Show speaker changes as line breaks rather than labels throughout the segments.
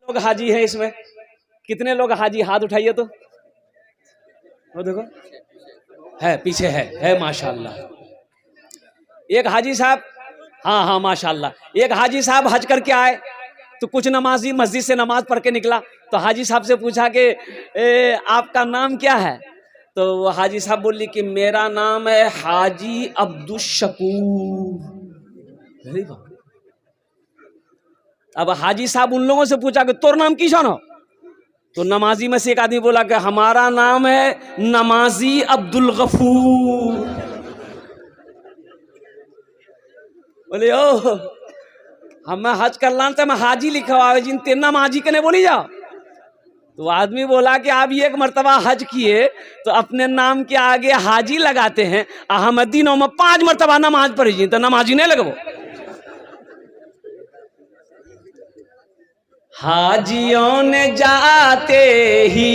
लोग हाजी हैं इसमें? कितने लोग हाजी? हाथ उठाइए तो। वो देखो है, पीछे है माशाल्लाह। एक हाजी साहब, हाँ हाँ माशाल्लाह, एक हाजी साहब हज करके आए तो कुछ नमाजी मस्जिद से नमाज पढ़ के निकला तो हाजी साहब से पूछा कि आपका नाम क्या है? तो वो हाजी साहब बोली कि मेरा नाम है हाजी अब्दुल शकूर। अब हाजी साहब उन लोगों से पूछा कि तोर नाम किशन हो? तो नमाजी में से एक आदमी बोला कि हमारा नाम है नमाजी अब्दुल गफूर। बोले ओ हम हज कर लान मैं हाजी लिखा हुआ जिन तेरे नमाजी के ने बोली जाओ। तो आदमी बोला कि आप एक मर्तबा हज किए तो अपने नाम के आगे हाजी लगाते हैं, हम दिनों में 5 मर्तबा नमाज पढ़ी तो नमाजी नहीं लगबो। हाजियों ने जाते ही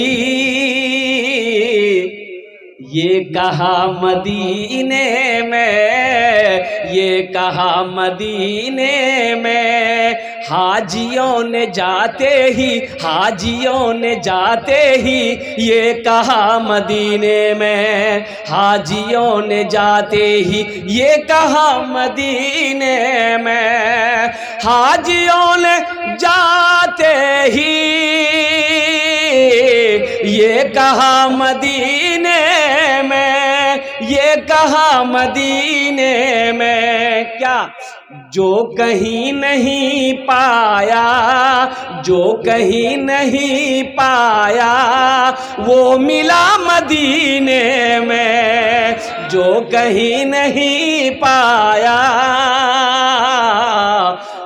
ये कहा मदीने में, ये कहा मदीने में, हाजियों ने जाते ही, हाजियों ने जाते ही ये कहा मदीने में, हाजियों ने जाते ही ये कहा मदीने में, हाजियों ने जाते ही ये कहा मदीने में, ये कहा मदीने में। क्या जो कहीं नहीं पाया, जो कहीं नहीं पाया वो मिला मदीने में, जो कहीं नहीं पाया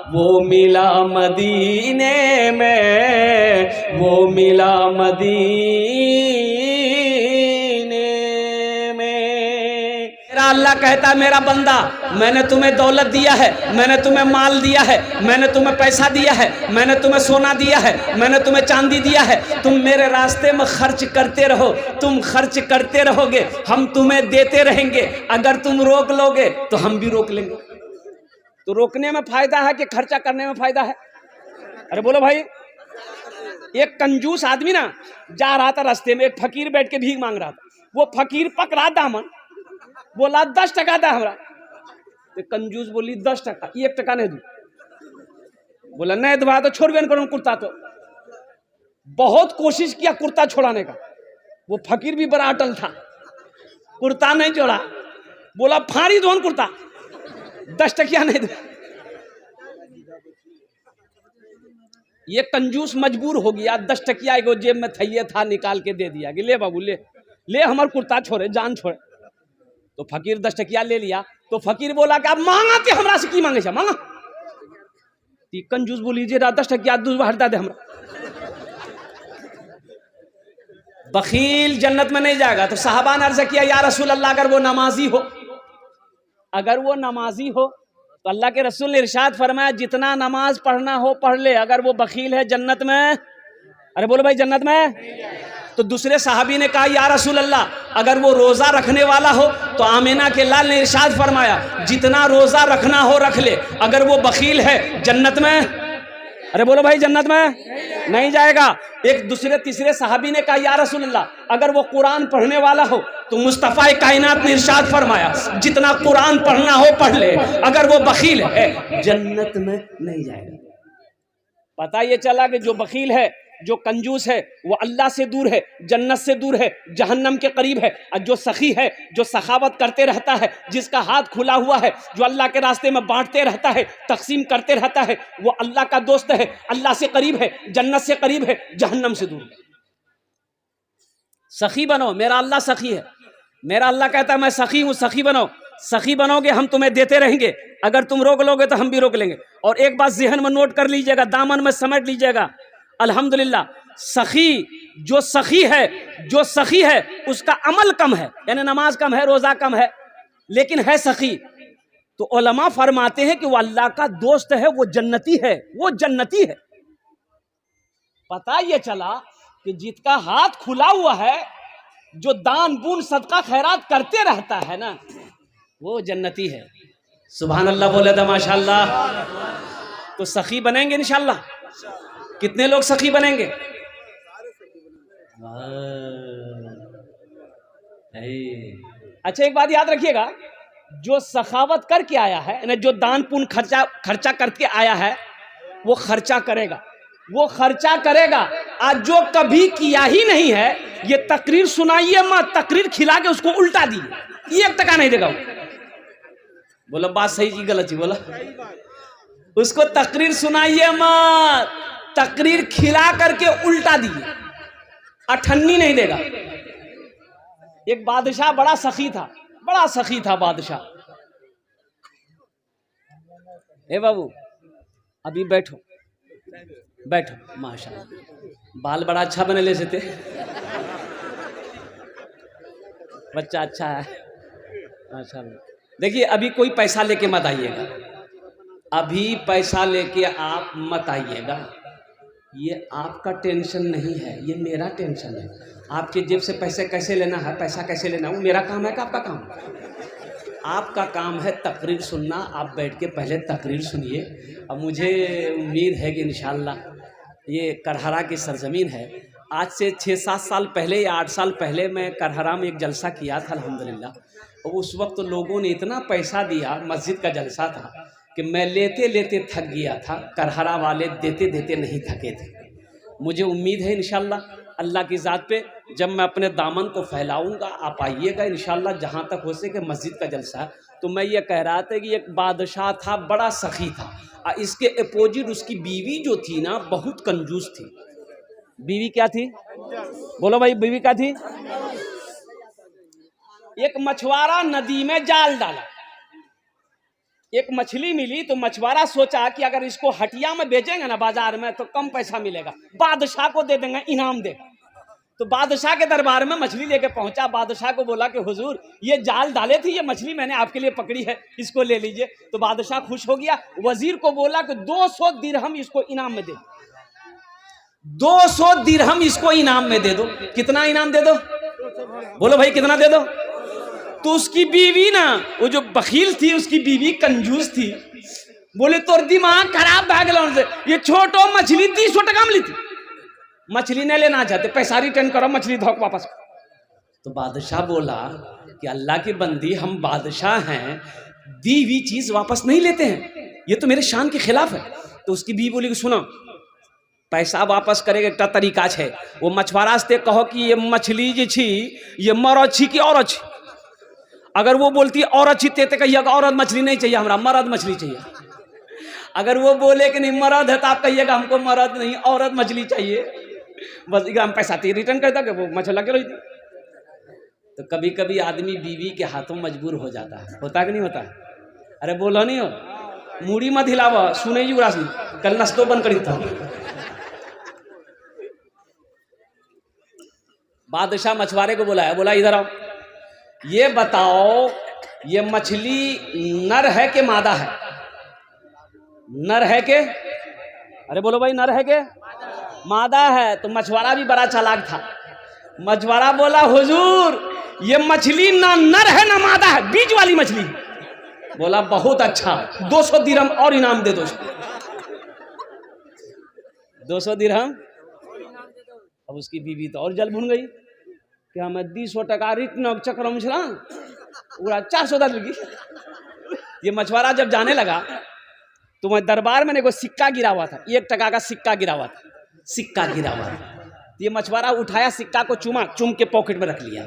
वो मिला मदीने में, वो मिला मदीने में। मेरा अल्लाह कहता है मेरा बंदा मैंने तुम्हें दौलत दिया है, मैंने तुम्हें माल दिया है, मैंने तुम्हें पैसा दिया है, मैंने तुम्हें सोना दिया है, मैंने तुम्हें चांदी दिया है, तुम मेरे रास्ते में खर्च करते रहो, तुम खर्च करते रहोगे, हम तुम्हें देते रहेंगे। अगर तुम रोक लोगे तो हम भी रोक लेंगे। तो रोकने में फायदा है कि खर्चा करने में फायदा है? अरे बोलो भाई। एक कंजूस आदमी ना जा रहा था रास्ते में, एक फकीर बैठ के भीख मांग रहा था। वो फकीर पकड़ा दामन, बोला 10 टका दा हमरा। तो कंजूस बोली 10 टका, 1 टका नहीं दूं। बोला नहीं दबा तो छोड़ बेन करूं कुर्ता। तो बहुत कोशिश किया कुर्ता छोड़ाने का, वो फकीर भी बड़ा अटल था, कुर्ता नहीं छोड़ा। बोला फाड़ी दोन कुर्ता, 10 टकिया नहीं दे। ये कंजूस मजबूर हो गया, 10 टकिया एगो जेब में थैये था निकाल के दे दिया कि ले बाबू ले ले हमार कुर्ता छोड़े जान छोड़े। तो फकीर 10 टकिया ले लिया। तो फकीर बोला कि आप मांगा ते हमरा से की मांगे छा मांगा। ती कंजूस बोली जे 10 टकिया दूध हटा दे हमरा। बखील जन्नत में नहीं जाएगा। तो साहबा ने अर्ज किया या रसूल अल्लाह अगर वो नमाजी हो, अगर वो नमाजी हो तो अल्लाह के रसूल ने इरशाद फरमाया जितना नमाज पढ़ना हो पढ़ ले, अगर वो बखील है जन्नत में, अरे बोलो भाई जन्नत में। तो दूसरे साहबी ने कहा या रसूल अल्लाह अगर वो रोजा रखने वाला हो तो आमिना के लाल ने इरशाद फरमाया जितना रोजा रखना हो रख ले, अगर वो बखील है जन्नत में, अरे बोलो भाई जन्नत में नहीं जाएगा। एक दूसरे तीसरे साहबी ने कहा या रसूल अल्लाह अगर वो कुरान पढ़ने वाला हो तो मुस्तफ़ा कायनात ने इरशाद फरमाया जितना कुरान पढ़ना हो पढ़ ले, अगर वो बखील है जन्नत में नहीं जाएगा। पता ये चला कि जो बखील है, जो कंजूस है, वो अल्लाह से दूर है, जन्नत से दूर है, जहन्नम के करीब है। और जो सखी है, जो सखावत करते रहता है, जिसका हाथ खुला हुआ है, जो अल्लाह के रास्ते में बांटते रहता है, तकसीम करते रहता है, वो अल्लाह का दोस्त है, अल्लाह से करीब है, जन्नत से करीब है, जहन्नम से दूर है। सखी बनो, मेरा अल्लाह सखी है। मेरा अल्लाह कहता है मैं सखी हूं, सखी बनो। सखी बनोगे हम तुम्हें देते रहेंगे, अगर तुम रोक लोगे तो हम भी रोक लेंगे। और एक बात ज़हन में नोट कर लीजिएगा, दामन में समेट लीजिएगा, अल्हम्दुलिल्लाह सखी जो सखी है, जो सखी है उसका अमल कम है, यानी नमाज कम है, रोजा कम है, लेकिन है सखी। तो उलमा फरमाते हैं कि वो अल्लाह का दोस्त है, वो जन्नती है, वो जन्नती है। पता ये चला कि जिसका हाथ खुला हुआ है, जो दान पुण्य सदका खैरात करते रहता है ना, वो जन्नती है। सुभान अल्लाह बोले तो माशाअल्लाह। तो सखी बनेंगे इंशाअल्लाह। कितने लोग सखी बनेंगे? अच्छा एक बात याद रखिएगा, जो सखावत करके आया है यानी जो दान पुण्य खर्चा करके आया है वो खर्चा करेगा, वो खर्चा करेगा। आज जो कभी किया ही नहीं है, ये तकरीर सुनाइए मत, तकरीर खिला के उसको उल्टा दिए, 1 टका नहीं देगा। बोला बात सही जी गलत जी? बोला उसको तकरीर सुनाइए मत, तकरीर खिला करके उल्टा दिए, अठन्नी नहीं देगा। एक बादशाह बड़ा सखी था, बड़ा सखी था बादशाह। ए बाबू अभी बैठो बैठो, माशाल्लाह बाल बड़ा अच्छा बने ले से थे, बच्चा अच्छा है माशाल्लाह। देखिए अभी कोई पैसा लेके मत आइएगा, अभी पैसा लेके आप मत आइएगा, ये आपका टेंशन नहीं है, ये मेरा टेंशन है। आपके जेब से पैसे कैसे लेना है, पैसा कैसे लेना है, वो मेरा काम है कि आपका काम है? आपका काम है तकरीर सुनना। आप बैठ के पहले तकरीर सुनिए। अब मुझे उम्मीद है कि इंशाअल्लाह ये करहरा की सरजमीन है। आज से 6-7 साल पहले या 8 साल पहले मैं करहरा में एक जलसा किया था अल्हम्दुलिल्लाह, और उस वक्त तो लोगों ने इतना पैसा दिया, मस्जिद का जलसा था कि मैं लेते लेते थक गया था, करहरा वाले देते देते नहीं थके थे। मुझे उम्मीद है इंशाअल्लाह अल्लाह की ज़ात पे जब मैं अपने दामन को फैलाऊंगा आप आइएगा इंशाअल्लाह, जहाँ तक हो सके मस्जिद का जलसा। तो मैं ये कह रहा था कि एक बादशाह था, बड़ा सखी था, और इसके अपोजिट उसकी बीवी जो थी ना बहुत कंजूस थी। बीवी क्या थी? बोलो भाई बीवी क्या थी? एक मछुआरा नदी में जाल डाला, एक मछली मिली, तो मछुआरा सोचा कि अगर इसको हटिया में बेचेंगे ना बाजार में तो कम पैसा मिलेगा, बादशाह को दे देंगे, इनाम देगा। तो बादशाह के दरबार में मछली लेके पहुंचा, बादशाह को बोला कि हुजूर ये जाल डाले थे, ये मछली मैंने आपके लिए पकड़ी है, इसको ले लीजिए। तो बादशाह खुश हो गया, वजीर को बोला कि 200 दिरहम इसको इनाम में दे दो, 200 दिरहम इसको इनाम में दे दो। कितना इनाम दे दो? बोलो भाई कितना दे दो? तो उसकी बीवी ना, वो जो बखील थी उसकी बीवी कंजूस थी, बोले तोर दिमाग खराब भाग से, ये छोटो मछली 300 टका में ली थी, मछली नहीं लेना चाहते, पैसा रिटर्न करो, मछली धोक वापस। तो बादशाह बोला कि अल्लाह की बंदी हम बादशाह हैं, दी हुई चीज वापस नहीं लेते हैं, ये तो मेरे शान के खिलाफ है। तो उसकी बीवी बोली कि सुनो पैसा वापस करेगा एक तरीका है, वो मछुआरा से कहो कि ये मछली जी छी ये मर छी कि और अच्छी, अगर वो बोलती और अच्छी ते कहिएगा औरत मछली नहीं चाहिए, हमरा मर्द मछली चाहिए। अगर वो बोले कि नहीं मर्द है तो आप कहिएगा हमको मर्द नहीं औरत मछली चाहिए, बस हम पैसा तो रिटर्न कर दोगे, वो मछली लगे रही थी। तो कभी कभी आदमी बीवी के हाथों मजबूर हो जाता है, होता कि नहीं होता? अरे बोलो नहीं हो, मूड़ी मत हिलावा, सुने युवराज नहीं कल नस्तो बंद करी था। बादशाह मछुआरे को बुलाया, बोला इधर आओ, ये बताओ ये मछली नर है कि मादा है? नर है के? अरे बोलो भाई नर है के? मादा है। तो मछुआरा भी बड़ा चालाक था, मछुआरा बोला हुजूर ये मछली ना नर है ना मादा है, बीच वाली मछली। बोला बहुत अच्छा, 200 दिरहम और इनाम दे दो। 200 दिरहम। अब उसकी बीवी तो और जल भुन गई कि हमें 200 टका रिटर्न चक्र मछला पूरा 400 लगी। ये मछुआरा जब जाने लगा तो मैं दरबार में एगो सिक्का गिरा हुआ था, 1 टका का सिक्का गिरा हुआ था, सिक्का गिरा हुआ था। ये मछुआरा उठाया सिक्का को, चुम के पॉकेट में रख लिया।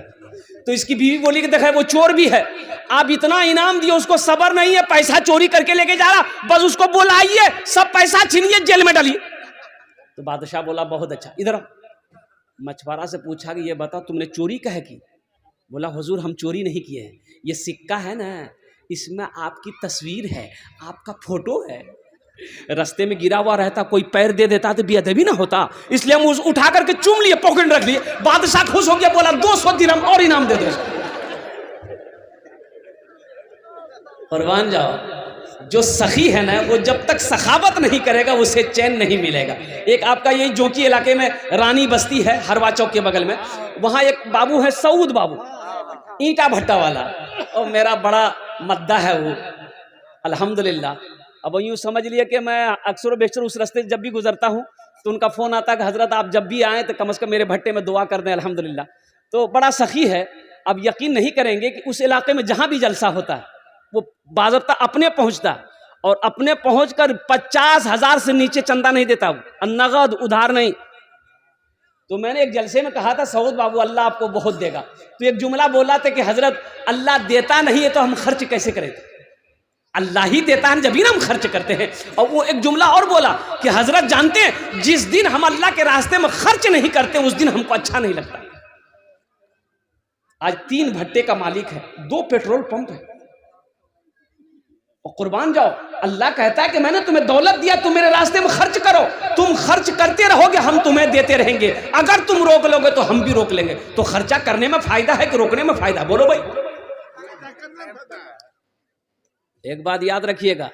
तो इसकी बीवी बोली कि देखा वो चोर भी है, आप इतना इनाम दिए उसको सबर नहीं है, पैसा चोरी करके लेके जा रहा, बस उसको बुलाइए, सब पैसा छीनिए, जेल में डालिए। तो बादशाह बोला बहुत अच्छा, इधर मछुआरा से पूछा कि ये बताओ तुमने चोरी कहे की? बोला हुजूर हम चोरी नहीं किए हैं, ये सिक्का है ना इसमें आपकी तस्वीर है, आपका फोटो है, रास्ते में गिरा हुआ रहता कोई पैर दे देता तो बेअदबी ना होता, इसलिए हम उस उठा करके चूम लिए, पॉकेट में रख लिए। बादशाह खुश हो गया, बोला 200 दिरहम और इनाम दे दो। परवान जाओ, जो सखी है ना वो जब तक सखावत नहीं करेगा उसे चैन नहीं मिलेगा। एक आपका यही जोकी इलाके में रानी बस्ती है, हरवा चौक के बगल में, वहां एक बाबू है सऊद बाबू, ईंटा भट्टा वाला, और मेरा बड़ा मद्दा है वो अल्हम्दुलिल्लाह। अब यूँ समझ लिया कि मैं अक्सर बेशतर उस रास्ते जब भी गुजरता हूँ तो उनका फ़ोन आता कि हज़रत आप जब भी आएँ तो कम से कम मेरे भट्टे में दुआ कर दें, अल्हम्दुलिल्लाह। तो बड़ा सखी है। अब यकीन नहीं करेंगे कि उस इलाके में जहाँ भी जलसा होता है वो बाज़ाब्ता अपने पहुँचता, और अपने पहुँच कर 50,000 से नीचे चंदा नहीं देता, वो नगद उधार नहीं। तो मैंने एक जलसे में कहा था, सऊद बाबू अल्लाह आपको बहुत देगा। तो एक जुमला बोला था कि हज़रत अल्लाह देता नहीं है तो हम खर्च कैसे करें? अल्लाह ही देता है, जब ही ना हम खर्च करते हैं। और वो एक जुमला और बोला कि हज़रत जानते हैं जिस दिन हम अल्लाह के रास्ते में खर्च नहीं करते उस दिन हमको अच्छा नहीं लगता। आज 3 भट्टे का मालिक है, 2 पेट्रोल पंप है, और कुर्बान जाओ। अल्लाह कहता है कि मैंने तुम्हें दौलत दिया, तुम मेरे रास्ते में खर्च करो। तुम खर्च करते रहोगे, हम तुम्हें देते रहेंगे। अगर तुम रोक लोगे तो हम भी रोक लेंगे। तो खर्चा करने में फायदा है कि रोकने में फायदा? बोलो भाई। एक बात याद रखिएगा,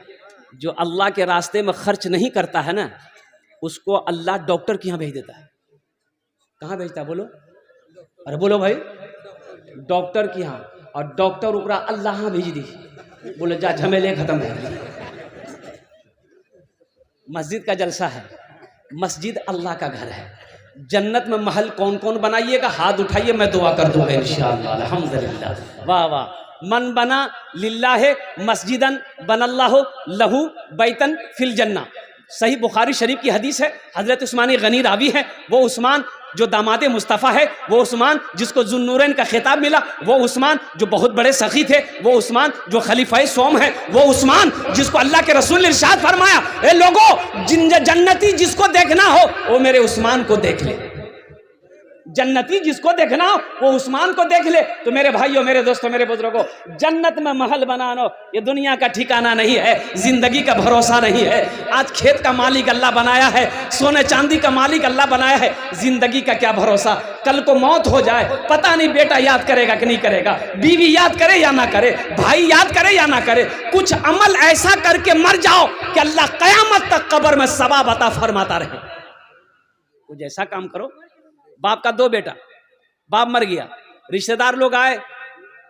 जो अल्लाह के रास्ते में खर्च नहीं करता है ना, उसको अल्लाह डॉक्टर के यहाँ भेज देता है। कहाँ भेजता है बोलो? अरे बोलो भाई, डॉक्टर के यहाँ। और डॉक्टर उपरा अल्लाह यहाँ भेज दी, बोले जा झमेले खत्म है। मस्जिद का जलसा है, मस्जिद अल्लाह का घर है। जन्नत में महल कौन कौन बनाइएगा? हाथ उठाइए, मैं दुआ कर दूंगा इंशाअल्लाह। अल्हम्दुलिल्लाह, वाह वाह। मन बना लिल्लाह मस्जिदन बनल्लाहु लहू बैतन फिल जन्ना। सही बुखारी शरीफ की हदीस है। हजरत उस्मान गनी रावी है। वो उस्मान जो दामादे मुस्तफ़ा है, वो उस्मान जिसको जुन्नूरैन का खिताब मिला, वो उस्मान जो बहुत बड़े सखी थे, वो उस्मान जो खलीफाए सोम है, वो उस्मान जिसको अल्लाह के रसूल ने इरशाद फरमाया, ए लोगों, जन्नती जिसको देखना हो वो मेरे उस्मान को देख ले। जन्नती जिसको देखना हो वो उस्मान को देख ले। तो मेरे भाइयों, मेरे दोस्तों, मेरे बुजुर्गों, जन्नत में महल बनाना ये दुनिया का ठिकाना नहीं है, जिंदगी का भरोसा नहीं है। आज खेत का मालिक अल्लाह बनाया है, सोने चांदी का मालिक अल्लाह बनाया है, जिंदगी का क्या भरोसा? कल को मौत हो जाए, पता नहीं बेटा याद करेगा कि नहीं करेगा, बीवी याद करे या ना करे, भाई याद करे या ना करे। कुछ अमल ऐसा करके मर जाओ कि अल्लाह कयामत तक कब्र में सवाब अता फरमाता रहे। कुछ ऐसा काम करो। बाप का 2 बेटा, बाप मर गया, रिश्तेदार लोग आए,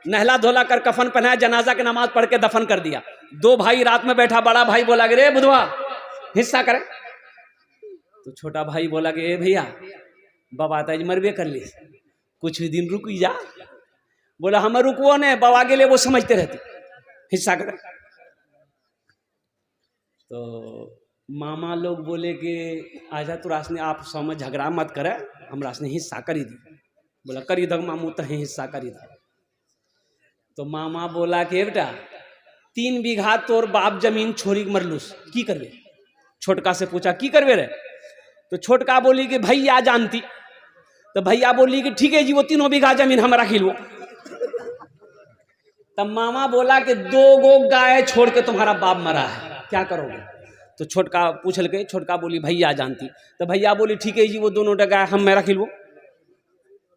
नहला धोला कर कफन पहनाया, जनाजा की नमाज पढ़ के दफन कर दिया। 2 भाई रात में बैठा, बड़ा भाई बोला कि रे बुधवा हिस्सा करे। तो छोटा भाई बोला कि ए भैया, बाबा ताज मरबे कर ली, कुछ दिन रुक जा। बोला हम रुकवो ने, बाबा के लिए वो समझते रहते, हिस्सा करे। तो मामा लोग बोले कि आजा तू रासने आप समझ झगड़ा मत करे, हम रासने हिस्सा करी दी। बोला करी दो मामू, तो हिस्सा करी दो। तो मामा बोला कि बेटा 3 बीघा तोर बाप जमीन छोड़ी मरलूस, की करवे? छोटका से पूछा की करवे रे? तो छोटका बोली कि भैया जानती। तो भैया बोली कि ठीक है जी, वो 3 बीघा जमीन हम रख लो। तब मामा बोला कि 2 गो गाय छोड़ के तुम्हारा बाप मरा है, क्या करोगे? तो छोटका पूछल के, छोटका बोली भैया जानती। तो भैया बोली ठीक है जी, वो दोनों गाय हम मैं रख लो।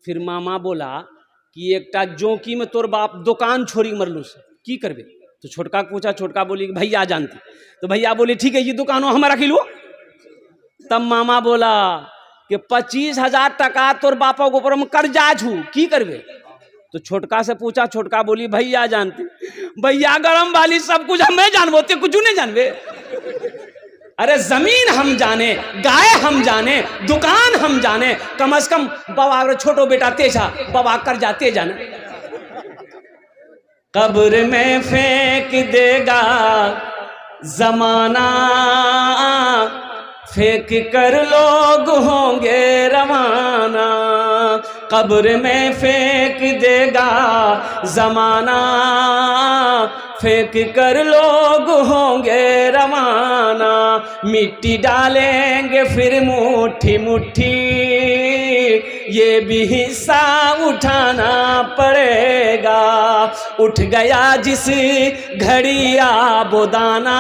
फिर मामा बोला कि एकटा जोकी में तोर बाप दुकान छोड़ी मरलूस, की करबे? तो छोटका पूछा, छोटका बोली भैया जानती। तो भैया बोली ठीक है जी, दुकानों हम रख लो। तब मामा बोला कि 25,000 टका तोर बापा के ऊपर हम कर्जा छू, की करबे? तो छोटका से पूछा, छोटका बोली भैया जानती। भैया गरम वाली सब कुछ हमें जानबो, ते कुछ नहीं जानबे। अरे जमीन हम जाने, गाय हम जाने, दुकान हम जाने, कम से कम बाबा छोटो बेटा तेजा बाबा कर जाते जाने। कब्र में फेंक देगा जमाना, फेंक कर लोग होंगे रवाना। कब्र में फेंक देगा जमाना, फेंक कर लोग होंगे रवाना। मिट्टी डालेंगे फिर मुट्ठी मुट्ठी, ये भी हिस्सा उठाना पड़ेगा। उठ गया जिस घड़ी आबोदाना,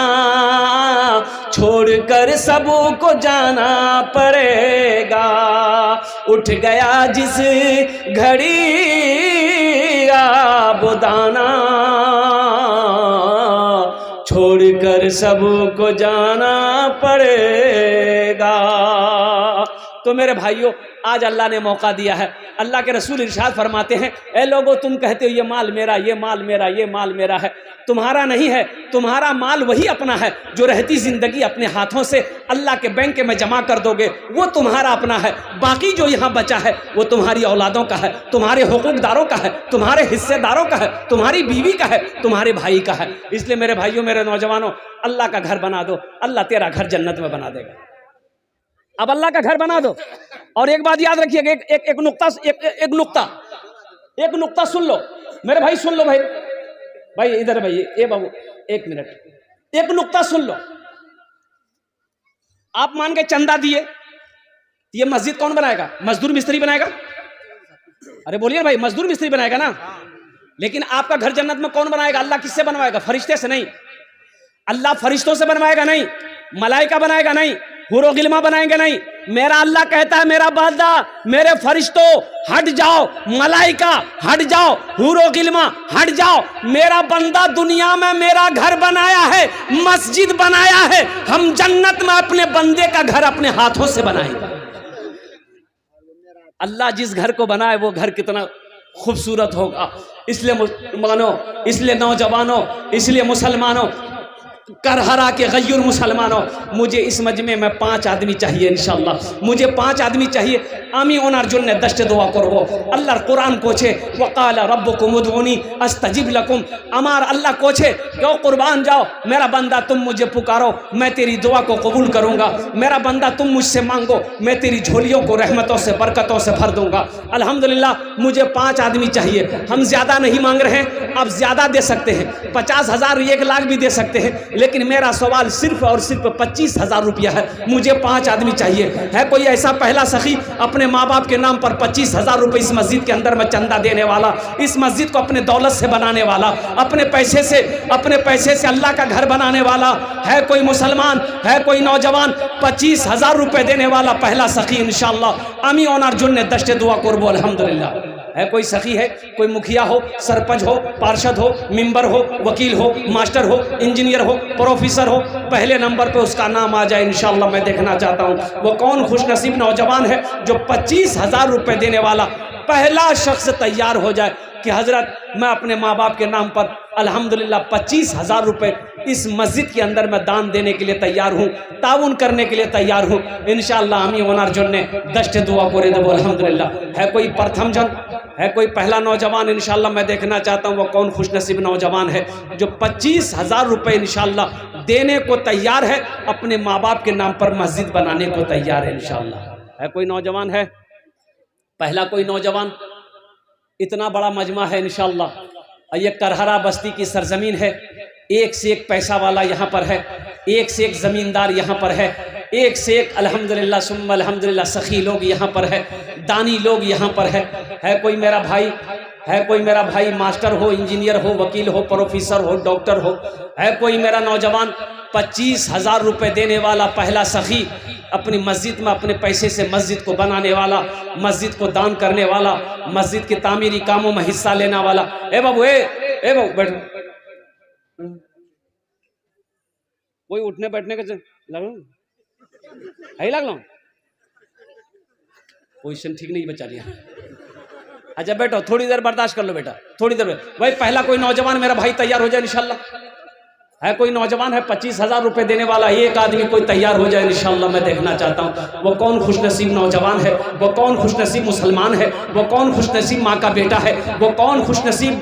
छोड़कर सबको जाना पड़ेगा। उठ गया जिस घड़ी आबोदाना, छोड़कर सबको जाना पड़ेगा। तो मेरे भाइयों आज अल्लाह ने मौका दिया है। अल्लाह के रसूल इरशाद फरमाते हैं, ए लोगों तुम कहते हो ये माल मेरा, ये माल मेरा, ये माल मेरा है, तुम्हारा नहीं है। तुम्हारा माल वही अपना है जो रहती जिंदगी अपने हाथों से अल्लाह के बैंक में जमा कर दोगे, वो तुम्हारा अपना है। बाकी जो यहाँ बचा है वो तुम्हारी औलादों का है, तुम्हारे हुकूकदारों का है, तुम्हारे हिस्सेदारों का है, तुम्हारी बीवी का है, तुम्हारे भाई का है। इसलिए मेरे भाइयों, मेरे नौजवानों, अल्लाह का घर बना दो, अल्लाह तेरा घर जन्नत में बना देगा। अब अल्लाह का घर बना दो। और एक बात याद रखिएगा, एक नुक्ता सुन लो मेरे भाई, सुन लो भाई इधर भाई, ए बाबू एक मिनट, एक नुक्ता सुन लो। आप मान के चंदा दिए, ये मस्जिद कौन बनाएगा? मजदूर मिस्त्री बनाएगा? अरे बोलिए भाई, मजदूर मिस्त्री बनाएगा ना। लेकिन आपका घर जन्नत में कौन बनाएगा? अल्लाह किससे बनवाएगा? फरिश्ते से नहीं। अल्लाह फरिश्तों से बनवाएगा नहीं, मलाइका बनाएगा नहीं, हुरो गिल्मा बनाएंगे नहीं। मेरा अल्लाह कहता है, मेरा बंदा, मेरे फरिश्तों हट जाओ, मलाइका हट जाओ, हुरो गिल्मा हट जाओ। मेरा बंदा दुनिया में मेरा घर बनाया है, मस्जिद बनाया है। हम जन्नत में अपने बंदे का घर अपने हाथों से बनाएंगे। अल्लाह जिस घर को बनाए वो घर कितना खूबसूरत होगा। इसलिए मुसलमानों, इसलिए नौजवानों, इसलिए मुसलमानों, करहरा के गय्यूर मुसलमानों, मुझे इस मजमे में 5 आदमी चाहिए इंशाअल्लाह। मुझे 5 आदमी चाहिए। आमी ओनार जुन्ने दश्त दुआ करबो। अल्लाह कुरान कोछे, वक़ाल रब्बुकुम उदऊनी अस्तजिब लकुम। अमार अल्लाह कोछे, क्यों कुर्बान जाओ, मेरा बंदा तुम मुझे पुकारो, मैं तेरी दुआ को कबूल करूँगा। मेरा बंदा तुम मुझसे मांगो, मैं तेरी झोलियों को रहमतों से, बरकतों से भर दूँगा। अल्हम्दुलिल्लाह मुझे 5 आदमी चाहिए। हम ज़्यादा नहीं मांग रहे हैं, आप ज़्यादा दे सकते हैं, 50,000, 1 लाख भी दे सकते हैं, लेकिन मेरा सवाल सिर्फ और सिर्फ 25,000 रुपया है। मुझे 5 आदमी चाहिए। है कोई ऐसा पहला सखी अपने माँ बाप के नाम पर 25,000 रुपये इस मस्जिद के अंदर में चंदा देने वाला, इस मस्जिद को अपने दौलत से बनाने वाला, अपने पैसे से अल्लाह का घर बनाने वाला? है कोई मुसलमान, है कोई नौजवान 25,000 रुपये देने वाला? पहला सखी इंशाअल्लाह आमी ओनार जुन्ने दश्ते दुआ करबो। अल्हम्दुलिल्लाह है कोई सखी है, कोई मुखिया हो, सरपंच हो, पार्षद हो, मेंबर हो, वकील हो, मास्टर हो, इंजीनियर हो, प्रोफेसर हो, पहले नंबर पे उसका नाम आ जाए इंशाअल्लाह। मैं देखना चाहता हूँ वो कौन खुशनसीब नौजवान है जो 25,000 रुपये देने वाला पहला शख्स तैयार हो जाए कि हजरत मैं अपने माँ बाप के नाम पर अल्हम्दुलिल्लाह 25,000 रुपये इस मस्जिद के अंदर मैं दान देने के लिए तैयार हूँ, ताउन करने के लिए तैयार हूँ इंशाअल्लाह। आमी ओनार जुन्ने दश्ते दुआ करे देबो अल्हम्दुलिल्लाह। है कोई प्रथम जन, है कोई पहला नौजवान? इंशाअल्लाह मैं देखना चाहता हूँ वो कौन खुशनसीब नौजवान है जो 25,000 रुपये इंशाअल्लाह देने को तैयार है, अपने माँ बाप के नाम पर मस्जिद बनाने को तैयार है इंशाअल्लाह। है कोई नौजवान? है पहला कोई नौजवान? इतना बड़ा मजमा है इंशाअल्लाह। ये करहरा बस्ती की सरजमीन है, एक से एक पैसा वाला यहाँ पर है, एक से एक ज़मींदार यहाँ पर है, एक से एक अल्हम्दुलिल्लाह सुम्मा अल्हम्दुलिल्लाह सखी लोग यहाँ पर है, दानी लोग यहाँ पर है। है कोई मेरा भाई, है कोई मेरा भाई मास्टर हो, इंजीनियर हो, वकील हो, प्रोफेसर हो, डॉक्टर हो? है कोई मेरा नौजवान 25,000 रुपये देने वाला पहला सखी, अपनी मस्जिद में अपने पैसे से मस्जिद को बनाने वाला, मस्जिद को दान करने वाला, मस्जिद के तामीरी कामों में हिस्सा लेने वाला? ए बाबू, ए बाबू बैठ, कोई उठने बैठने का लगलो पोजिशन ठीक नहीं बचा लिया। अच्छा बैठो, थोड़ी देर बर्दाश्त कर लो बेटा, थोड़ी देर। भाई पहला कोई नौजवान मेरा भाई तैयार हो जाए इंशाअल्लाह। है कोई नौजवान है 25,000 रुपये देने वाला? एक आदमी कोई तैयार हो जाए इंशाअल्लाह। मैं देखना चाहता हूँ वो कौन खुशनसीब नौजवान है, वो कौन खुशनसीब मुसलमान है, वो कौन खुशनसीब माँ का बेटा है, वो कौन खुशनसीब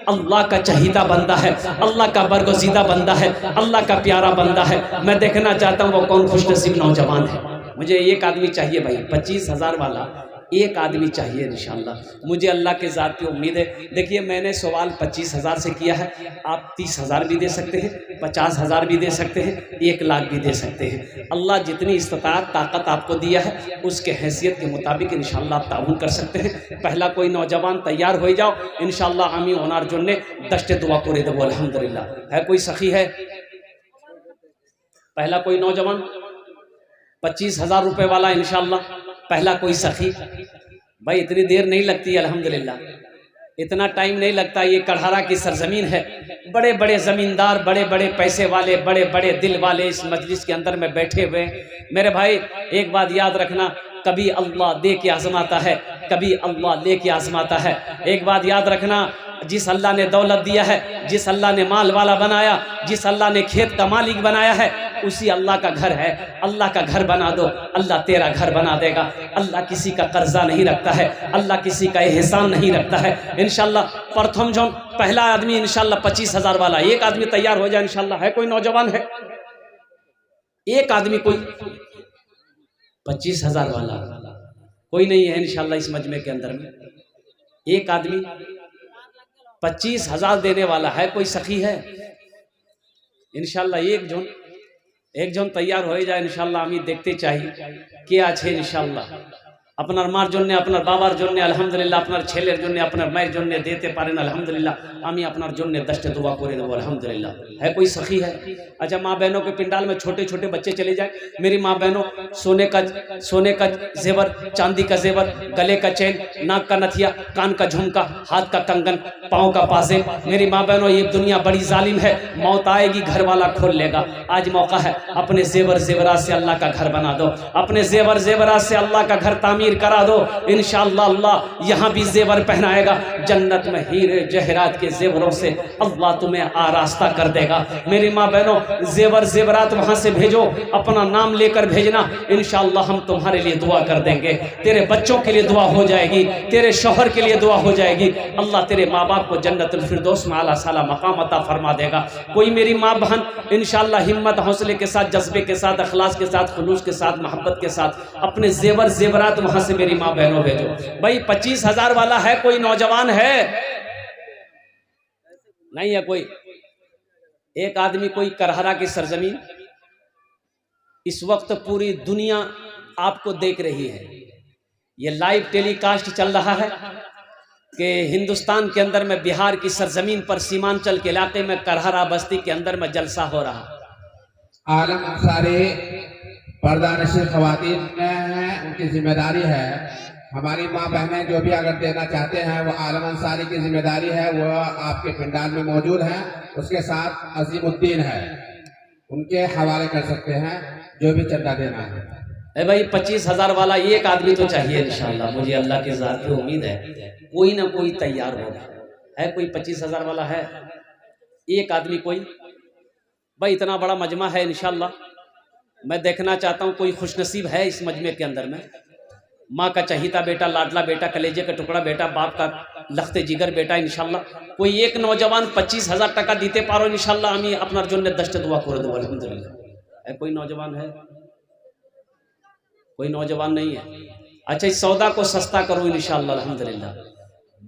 अल्लाह का चहीदा बंदा है, अल्लाह का बरगज़ीदा बंदा है, अल्लाह का प्यारा बंदा है। मैं देखना चाहता हूँ वो कौन खुशनसीब नौजवान है। मुझे एक आदमी चाहिए भाई, 25,000 वाला एक आदमी चाहिए इंशाअल्लाह। मुझे अल्लाह के ज़ात पे उम्मीद है। देखिए मैंने सवाल 25,000 से किया है, आप 30,000 भी दे सकते हैं, 50,000 भी दे सकते हैं, 1 लाख भी दे सकते हैं। अल्लाह जितनी इस्तिताअत ताकत आपको दिया है उसके हैसियत के मुताबिक इंशाअल्लाह आप ताउन कर सकते हैं। पहला कोई नौजवान तैयार हो जाओ इंशाअल्लाह। आमी ओनार जुन्ने दश्ते दुआ करे देबो अल्हम्दुलिल्लाह। है कोई सखी? है पहला कोई नौजवान 25,000 रुपये वाला इंशाअल्लाह। पहला कोई सखी? भाई इतनी देर नहीं लगती अल्हम्दुलिल्लाह, इतना टाइम नहीं लगता। ये करहरा की सरजमीन है, बड़े बड़े ज़मींदार, बड़े बड़े पैसे वाले, बड़े बड़े दिल वाले इस मजलिस के अंदर में बैठे हुए। मेरे भाई एक बात याद रखना, कभी अल्लाह दे के आजमाता है, कभी अल्लाह ले के आजमाता है। एक बात याद रखना, जिस अल्लाह ने दौलत दिया है, जिस अल्लाह ने माल वाला बनाया, जिस अल्लाह ने खेत का मालिक बनाया है, उसी अल्लाह का घर है। अल्लाह का घर बना दो, अल्लाह तेरा घर बना देगा। अल्लाह किसी का कर्जा नहीं रखता है, अल्लाह किसी का एहसान नहीं रखता है। इंशाल्लाह प्रथम जो पहला आदमी इंशाल्लाह 25,000 वाला, एक आदमी तैयार हो जाए इंशाल्लाह। है कोई नौजवान है? एक आदमी कोई 25,000 वाला कोई नहीं है इंशाल्लाह इस मजमे के अंदर में। एक आदमी 25,000 देने वाला है, कोई सखी है इंशाल्लाह? एक जन तैयार हो जाए इंशाल्लाह। हमें देखते चाहिए क्या আছে इंशाल्लाह। আপনার মার জন্য, আপনার বাবার জন্য আলহামদুলিল্লাহ, আপনার ছেলের জন্য, আপনার মায়ের জন্য দিতে পারেন আলহামদুলিল্লাহ। আমি আপনার জন্য 10 दुआ করে দেব আলহামদুলিল্লাহ। है कोई सखी है? अच्छा, माँ बहनों के पिंडाल में छोटे छोटे बच्चे चले जाए। मेरी माँ बहनों, सोने का जेवर, चांदी का जेवर, गले का चैन, नाक का नथिया, कान का झुमका, हाथ का कंगन, पाँव का पाजेब। मेरी माँ बहनों, ये दुनिया बड़ी जालिम है, मौत आएगी घर वाला खोल लेगा। आज मौका है, अपने जेवरात से अल्लाह का घर बना दो, अपने जेवरात से अल्लाह का घर तामीर करा दो। इंशाअल्लाह अल्लाह यहाँ भी जेवर पहनाएगा। जन्नत में हीरे जहरात के जेवरों से अल्लाह तुम्हें आरास्ता कर देगा। मेरी माँ बहनों, जेवरात वहाँ से भेजो, अपना नाम लेकर भेजना। इंशाअल्लाह हम तुम्हारे लिए दुआ कर देंगे, तेरे बच्चों के लिए दुआ हो जाएगी, तेरे शौहर के लिए दुआ हो जाएगी। अल्लाह तेरे माँ बाप को जन्नतुल फिरदौस में आला साला मकाम अता फरमा देगा। कोई मेरी माँ बहन इंशाअल्लाह हिम्मत हौसले के साथ, जज्बे के साथ, अखलास के साथ, खुलूस के साथ, मोहब्बत के साथ अपने जेवरात वहाँ से मेरी माँ बहनों भेजो। भाई 25,000 वाला है कोई नौजवान है? नहीं है कोई? एक आदमी कोई करहरा की सरजमीन, इस वक्त पूरी दुनिया आपको देख रही है। ये लाइव टेलीकास्ट चल रहा है कि हिंदुस्तान के अंदर में बिहार की सरजमीन पर सीमांचल के इलाके में करहरा बस्ती के अंदर में जलसा हो रहा।
आलम अंसारी पर्दानशीर खवातीन हैं, उनकी जिम्मेदारी है। हमारी माँ बहनें जो भी अगर देना चाहते हैं, वो आलम अंसारी की जिम्मेदारी है, वो आपके पिंडाल में मौजूद हैं। उसके साथ अजीमुद्दीन है, उनके हवाले कर सकते हैं जो भी चंदा देना है।
भाई 25,000 वाला एक आदमी तो चाहिए इंशाल्लाह। मुझे अल्लाह की ज़ात की उम्मीद है कोई ना कोई तैयार होगा। है कोई 25,000 वाला है? एक आदमी कोई? भाई इतना बड़ा मजमा है इंशाल्लाह। मैं देखना चाहता हूँ कोई खुशनसीब है इस मजमे के अंदर में। माँ का चहीता बेटा, लाडला बेटा, कलेजे का टुकड़ा बेटा, बाप का लखते जिगर बेटा। इंशाल्लाह कोई एक नौजवान 25,000 टाका दीते पारो इंशाल्लाह। हमें अपना जो 10 दुआ कर दो अल्हम्दुलिल्लाह। है कोई नौजवान है? कोई नौजवान नहीं है? अच्छा, इस सौदा को सस्ता करो इंशाल्लाह अल्हम्दुलिल्लाह।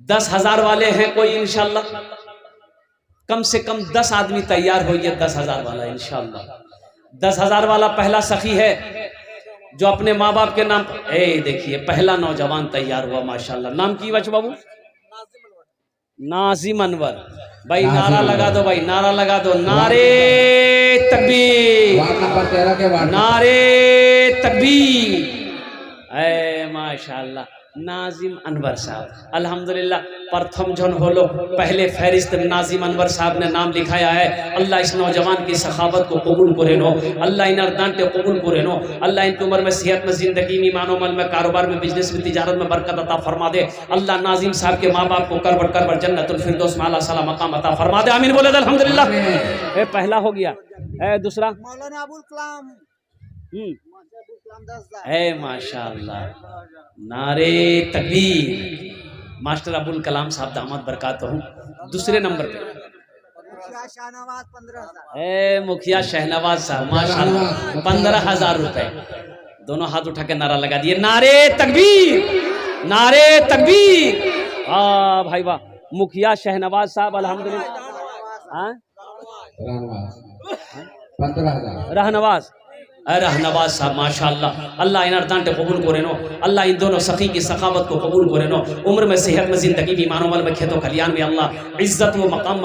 10,000 वाले हैं कोई इंशाल्लाह? कम से कम 10 आदमी तैयार हो, ये 10,000 वाला इंशाल्लाह। 10,000 वाला पहला सखी है जो अपने माँ बाप के नाम। देखिए पहला नौजवान तैयार हुआ माशाल्लाह। नाम की बच बाबू? नाजिम अनवर। भाई नारा लगा दो, भाई नारा लगा दो। नारे तकबीर, नारे तकबीर। माशाल्लाह नाजिम अनवर साहब अल्हम्दुलिल्लाह प्रथम जन हो लो। पहले फहरिस्त नाजिम अनवर साहब ने नाम लिखाया है। अल्लाह इस नौजवान की सखावत को कबूल करे नो, अल्लाह इन अर्दांटे कबूल करे नो, अल्लाह इनकी उम्र में, सेहत में, जिंदगी में, ईमान अमल में, कारोबार में, बिजनेस में, तिजारत में बरकत अता फरमा दे। अल्लाह नाजिम साहब के माँ बाप को करबर जन्नतुल फिरदौस में आला साला मकाम अता फरमा दे। आमीन बोले अल्हम्दुलिल्लाह। पहला हो गया। दूसरा
मौलाना अबुल कलाम।
माशाअल्लाह, नारे तकबीर। मास्टर अबुल कलाम साहब दामद बरकात हूँ। दूसरे नंबर पे मुखिया शहनवाज साहब माशाअल्लाह 15,000 रुपए। दोनों हाथ उठा के नारा लगा दिए, नारे तकबीर, नारे तकबीर। भाई वाह, मुखिया शहनवाज साहब अल्हम्दुलिल्लाह। रहनवाज रहनवाज साहब माशाअल्लाह। अल्लाह इन अर्दांटे कबूल करे नो, अल्लाह इन दोनों सखी की सखावत को कबूल करे नो। उम्र में, सेहत में, जिंदगी में, ईमान अमल में, खेतों खलियान में अल्लाह इज्जत व मकाम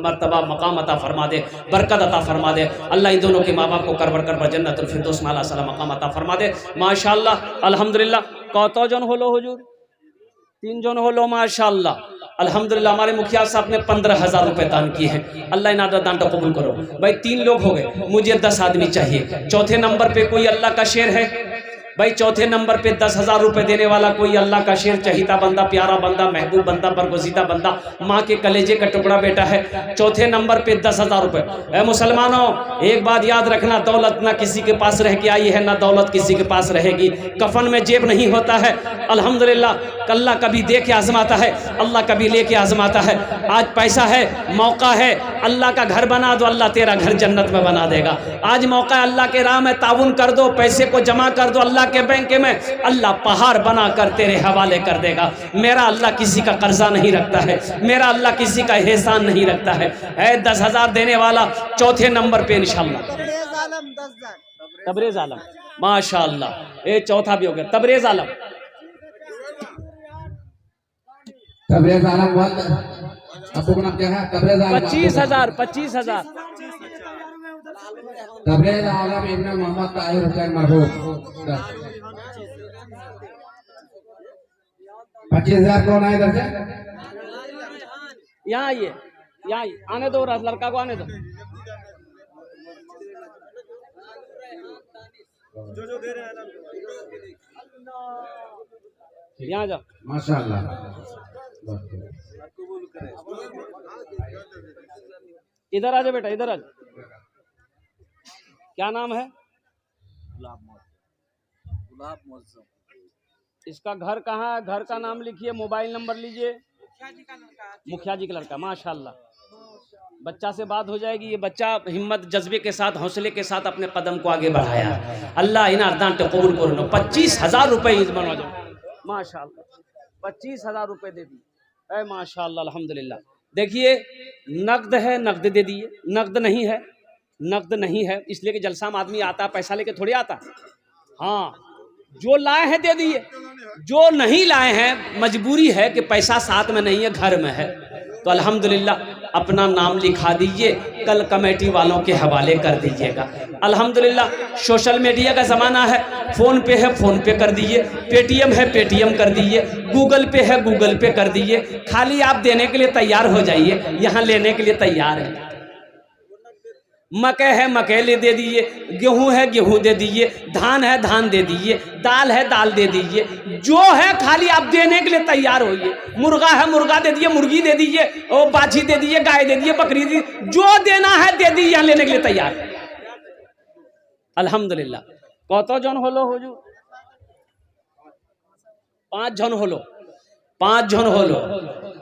मर्तबा मकाम अता फरमा दे, बरकत अता फरमा दे। अल्लाह इन दोनों के माँ बाप को करबर जन्नतुल फिरदौस में आला साला मकाम अता फरमा दे माशाअल्लाह अल्हम्दुलिल्लाह। कतो जन होलो हुजूर? 3 जन होलो माशाअल्लाह अल्हम्दुलिल्लाह। हमारे मुखिया साहब ने 15,000 रुपए दान किए हैं। अल्लाह इन दान को कबूल करो। भाई 3 लोग हो गए, मुझे 10 आदमी चाहिए। चौथे नंबर पे कोई अल्लाह का शेर है? भाई चौथे नंबर पे 10,000 रुपए देने वाला कोई अल्लाह का शेर, चहीता बंदा, प्यारा बंदा, महबूब बंदा, बरगुज़ीदा बंदा, माँ के कलेजे का टुकड़ा बेटा है। चौथे नंबर पे 10,000 रुपए। ऐ मुसलमानों, एक बात याद रखना, दौलत ना किसी के पास रह के आई है, ना दौलत किसी के पास रहेगी। कफन में जेब नहीं होता है। अल्हम्दुलिल्लाह, अल्लाह कभी दे के आजमाता है, अल्लाह कभी ले के आजमाता है। आज पैसा है, मौका है, अल्लाह का घर बना दो, अल्लाह तेरा घर जन्नत में बना देगा। आज मौका है, अल्लाह के राह में ताउन कर दो, पैसे को जमा कर दो अल्लाह के बैंक में, अल्लाह पहाड़ बना कर तेरे हवाले कर देगा। मेरा अल्लाह किसी का कर्जा नहीं रखता है, मेरा अल्लाह किसी का एहसान नहीं रखता है। 10,000 देने वाला चौथे नंबर पे इंशाल्लाह तबरेज आलम, माशाअल्लाह। ये चौथा भी हो गया, तबरेज आलम।
तबरेज आलम आपको नाम क्या है? तबरेज आलम।
25,000 25,000।
तबरेज आलम इब्न मोहम्मद ताहिर हुसैन मरहूम 25,000 कौन है इधर से?
यहाँ आइए, यहाँ आइए, आने दो, लड़का को आने दो। जो दे रहे हैं ना, यहाँ जाओ।
माशाअल्लाह।
इधर आ जाओ बेटा, इधर आ जाओ। क्या नाम है? गुलाब मौसम। इसका घर कहाँ है? घर का नाम लिखिए, मोबाइल नंबर लीजिए। मुखिया जी का लड़का, माशाअल्लाह। बच्चा से बात हो जाएगी। ये बच्चा हिम्मत, जज्बे के साथ, हौसले के साथ अपने कदम को आगे बढ़ाया। अल्लाह इन अर्दान पे कबूल करो। 25,000 रुपये इजमान हो, माशाअल्लाह। 25,000 रुपये दे दिए। अरे माशाअल्लाह, अल्हम्दुलिल्लाह। देखिए, नकद है, नकद दे दिए। नकद नहीं है, नकद नहीं है, इसलिए कि जलसा में आदमी आता पैसा लेके थोड़ी आता। हाँ, जो लाए हैं दे दिए, जो नहीं लाए हैं मजबूरी है कि पैसा साथ में नहीं है, घर में है, तो अल्हम्दुलिल्लाह अपना नाम लिखा दीजिए, कल कमेटी वालों के हवाले कर दीजिएगा। अल्हम्दुलिल्लाह सोशल मीडिया का ज़माना है, फ़ोन पे है, फ़ोन पे कर दीजिए, पेटीएम है, पेटीएम कर दीजिए, गूगल पे है, गूगल पे कर दीजिए। खाली आप देने के लिए तैयार हो जाइए, यहाँ लेने के लिए तैयार है। मकई है, मकई दे दीजिए, गेहूं है, गेहूं दे दीजिए, धान है, धान दे दीजिए, दाल है, दाल दे दीजिए। जो है खाली आप देने के लिए तैयार होइए। मुर्गा है, मुर्गा दे दीजिए, मुर्गी दे दीजिए, और बाछी दे दीजिए, गाय दे दीजिए, बकरी दे, जो देना है दे दीजिए, यहाँ लेने के लिए तैयार। अल्हम्दुलिल्लाह। कतो जन होलो हुजूर? 5 जन होलो, 5 जन होलो।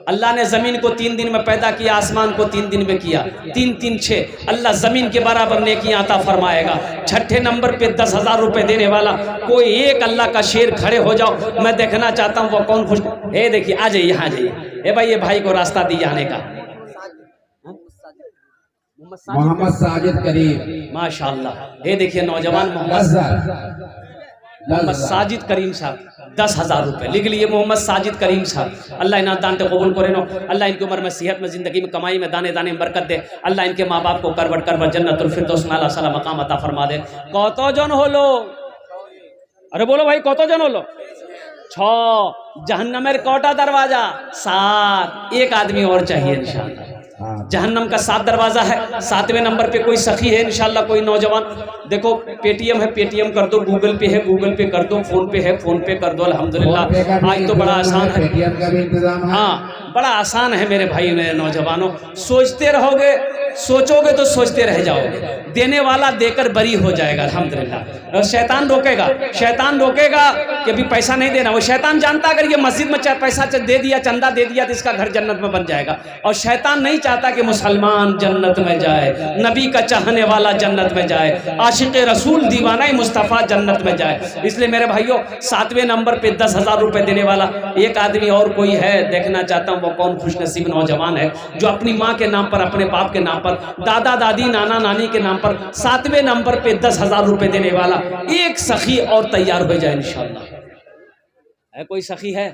अल्लाह ने ज़मीन को 3 दिन में पैदा किया, आसमान को 3 दिन में किया। 3 3 6 अल्लाह ज़मीन के बराबर नेकियां अता फरमाएगा। छठे नंबर पे 10,000 रुपए देने वाला कोई एक अल्लाह का शेर खड़े हो जाओ, मैं देखना चाहता हूँ वो कौन खुश। ए देखिए, आ जाइए, यहाँ आ जाइए। ए भाई, ये भाई को रास्ता दीजिए आने का।
मोहम्मद साजिद करीम,
माशाअल्लाह। ये देखिए नौजवान मोहम्मद साजिद करीम साहब, 10,000 रुपये लिख लिए। मोहम्मद साजिद करीम साहब, अल्लाह इन्हें दान ते कबूल करे नो। अल्लाह इनकी उम्र में, सेहत में, ज़िंदगी में, कमाई में, दाने दाने में बरकत दे। अल्लाह इनके माँ बाप को करवट करवट जन्नतुल फिरदौस में आला साला मकाम अता फरमा दे। कतो जन होलो? अरे बोलो भाई, कतो जन होलो? 6। जहन्नमेर कोटा दरवाजा 7। एक आदमी और चाहिए इंशाअल्लाह। जहन्नम का 7 दरवाजा है। 7वें नंबर पे कोई सखी है इंशाल्लाह, कोई नौजवान। देखो, पेटीएम है, पेटीएम कर दो, गूगल पे है, गूगल पे कर दो, फोन पे है, फोन पे कर दो। अल्हम्दुलिल्लाह आज तो बड़ा आसान है,
पेटीएम का भी इंतजाम है।
हाँ, बड़ा आसान है मेरे भाई, मेरे नौजवानों। सोचते रहोगे, सोचोगे तो सोचते रह जाओगे। देने वाला देकर बरी हो जाएगा अल्हम्दुलिल्लाह। और शैतान रोकेगा, शैतान रोकेगा कि अभी पैसा नहीं देना। वो शैतान जानता अगर ये मस्जिद में पैसा दे दिया, चंदा दे दिया, तो इसका घर जन्नत में बन जाएगा। और शैतान नहीं चाहता कि मुसलमान जन्नत में जाए, नबी का चाहने वाला जन्नत में जाए, आशिक रसूल दीवाना मुस्तफ़ा जन्नत में जाए। इसलिए मेरे भाइयों, 7वें नंबर पे 10,000 रुपये देने वाला एक आदमी और कोई है, देखना चाहता हूँ वो कौन खुशनसीब नौजवान है जो अपनी माँ के नाम पर, अपने बाप के नाम पर, दादा दादी, नाना नानी के नाम पर 7वें नंबर पे 10,000 रुपये देने वाला एक सखी और तैयार हो जाए इंशाअल्लाह। है कोई सखी है?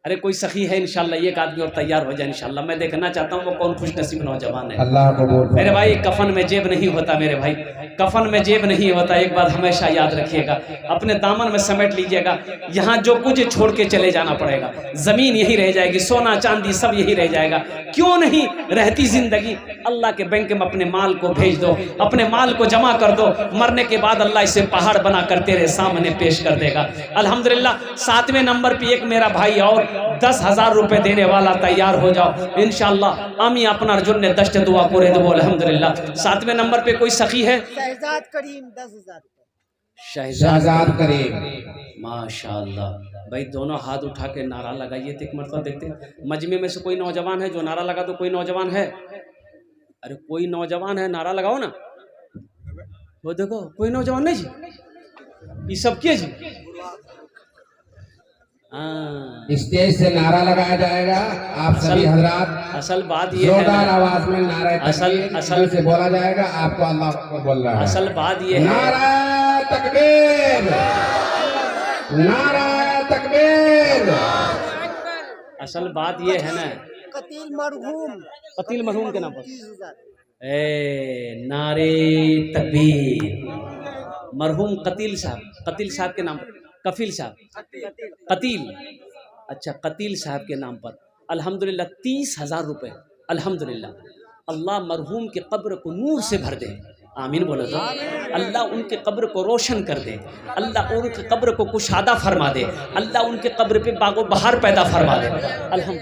अरे कोई सखी है इंशाल्लाह, एक आदमी और तैयार हो जाए इंशाल्लाह। मैं देखना चाहता हूँ वो कौन खुश नसीब नौजवान है।
अल्लाह कबूल करे।
मेरे भाई कफन में जेब नहीं होता, मेरे भाई कफन में जेब नहीं होता, एक बात हमेशा याद रखिएगा, अपने दामन में समेट लीजिएगा। यहाँ जो कुछ छोड़ के चले जाना पड़ेगा, जमीन यही रह जाएगी, सोना चांदी सब यही रह जाएगा, क्यों नहीं रहती जिंदगी। अल्लाह के बैंक में अपने माल को भेज दो, अपने माल को जमा कर दो, मरने के बाद अल्लाह इसे पहाड़ बना कर तेरे सामने पेश कर देगा। अल्हम्दुलिल्लाह 7वें नंबर पे एक मेरा भाई और 10,000 रुपए देने वाला, तैयार हो जाओ इंशाल्लाह। আমি আপনার জন্য 10টা দোয়া করে দেব আলহামদুলিল্লাহ। 7वें नंबर पे कोई सखी है?
शहजाद करीम 10,000
शहजाद करीम।
माशाअल्लाह भाई, दोनों हाथ उठा के नारा लगाइए तो एक मरतबा देखते हैं मजमे में से कोई नौजवान है जो नारा लगा। तो कोई नौजवान है? अरे कोई नौजवान है, नारा लगाओ ना। वो देखो कोई नौजवान नहीं जी, ये सब किए जी। हाँ,
स्टेज से नारा लगाया जाएगा। आप सभी हजरात
असल बात ये है
जोरदार
ना,
आवाज में नारा
असल
से बोला जाएगा। आपको अल्लाह को बोल रहा है।
असल बात ये है,
नारा तकबीर, नारा तकबीर।
असल बात ये है ना,
कतील मरहूम
कतील मरहूम के नाम पर
30,000
नारे तकबीर। मरहूम कतील साहब के नाम पर, कफील साहब, कतील, अच्छा कतील साहब के नाम पर अल्हम्दुलिल्लाह 30,000 रुपए। अल्हम्दुलिल्लाह, अल्लाह मरहूम के कब्र को नूर से भर दे। आमीन बोलो तो। अल्लाह उनके कब्र को रोशन कर दे, अल्लाह उनके कब्र को कुशादा फरमा दे, अल्लाह उनके कब्र पे बागो बहार पैदा फरमा दे। अल्हम्दुलिल्लाह।